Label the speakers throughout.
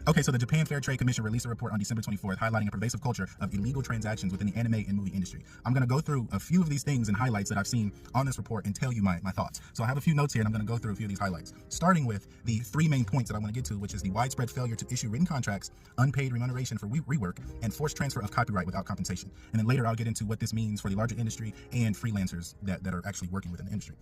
Speaker 1: Okay, so the Japan Fair Trade Commission released a report on December 24th highlighting a pervasive culture of illegal transactions within the anime and movie industry. I'm going to go through a few of these things and highlights that I've seen on this report and tell you my thoughts. So I have a few notes here and I'm going to go through a few of these highlights, starting with the three main points that I want to get to, which is the widespread failure to issue written contracts, unpaid remuneration for rework, and forced transfer of copyright without compensation. And then later I'll get into what this means for the larger industry and freelancers that are actually working within the industry.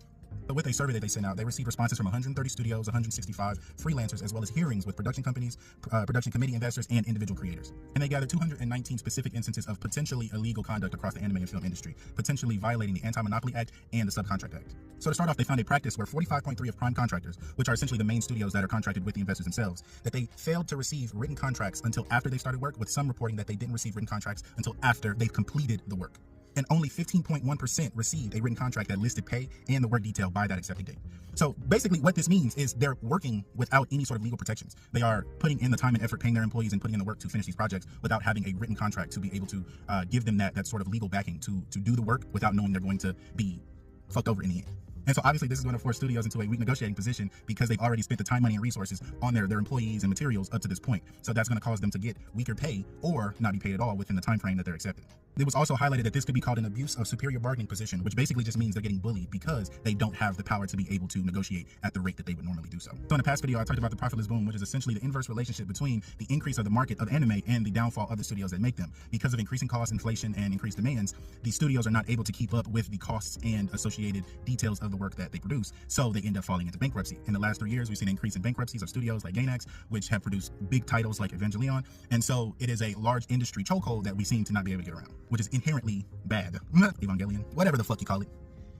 Speaker 1: But with a survey that they sent out, they received responses from 130 studios, 165 freelancers, as well as hearings with production companies, production committee investors, and individual creators. And they gathered 219 specific instances of potentially illegal conduct across the anime and film industry, potentially violating the Anti-Monopoly Act and the Subcontract Act. So to start off, they found a practice where 45.3 of prime contractors, which are essentially the main studios that are contracted with the investors themselves, that they failed to receive written contracts until after they started work, with some reporting that they didn't receive written contracts until after they've completed the work. And only 15.1% received a written contract that listed pay and the work detail by that accepting date. So basically what this means is they're working without any sort of legal protections. They are putting in the time and effort, paying their employees and putting in the work to finish these projects without having a written contract to be able to give them that sort of legal backing to do the work without knowing they're going to be fucked over in the end. And so obviously this is going to force studios into a weak negotiating position because they've already spent the time, money, and resources on their employees and materials up to this point. So that's going to cause them to get weaker pay or not be paid at all within the time frame that they're accepted. It was also highlighted that this could be called an abuse of superior bargaining position, which basically just means they're getting bullied because they don't have the power to be able to negotiate at the rate that they would normally do so. So in the past video, I talked about the profitless boom, which is essentially the inverse relationship between the increase of the market of anime and the downfall of the studios that make them. Because of increasing costs, inflation, and increased demands, the studios are not able to keep up with the costs and associated details of the work that they produce, so they end up falling into bankruptcy. In the last 3 years, we've seen an increase in bankruptcies of studios like Gainax, which have produced big titles like Evangelion, and so it is a large industry chokehold that we seem to not be able to get around, which is inherently bad. Evangelion, whatever the fuck you call it.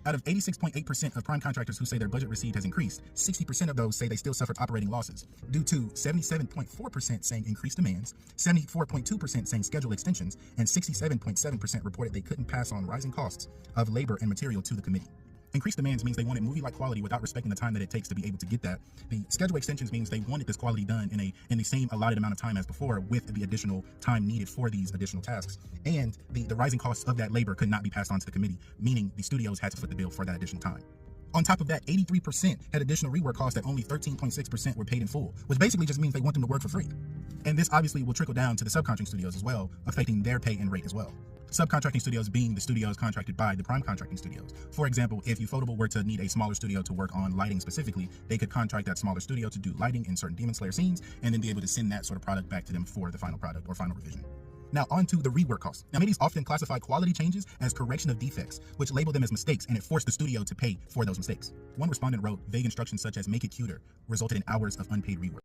Speaker 1: Out of 86.8% of prime contractors who say their budget received has increased, 60% of those say they still suffered operating losses, due to 77.4% saying increased demands, 74.2% saying schedule extensions, and 67.7% reported they couldn't pass on rising costs of labor and material to the committee. Increased demands means they wanted movie-like quality without respecting the time that it takes to be able to get that. The schedule extensions means they wanted this quality done in the same allotted amount of time as before, with the additional time needed for these additional tasks. And the rising costs of that labor could not be passed on to the committee, meaning the studios had to foot the bill for that additional time. On top of that, 83% had additional rework costs that only 13.6% were paid in full, which basically just means they want them to work for free. And this obviously will trickle down to the subcontracting studios as well, affecting their pay and rate as well. Subcontracting studios being the studios contracted by the prime contracting studios. For example, if Ufotable were to need a smaller studio to work on lighting specifically, they could contract that smaller studio to do lighting in certain Demon Slayer scenes and then be able to send that sort of product back to them for the final product or final revision. Now on to the rework costs. Now committees often classify quality changes as correction of defects, which label them as mistakes, and it forced the studio to pay for those mistakes. One respondent wrote, vague instructions such as make it cuter resulted in hours of unpaid rework.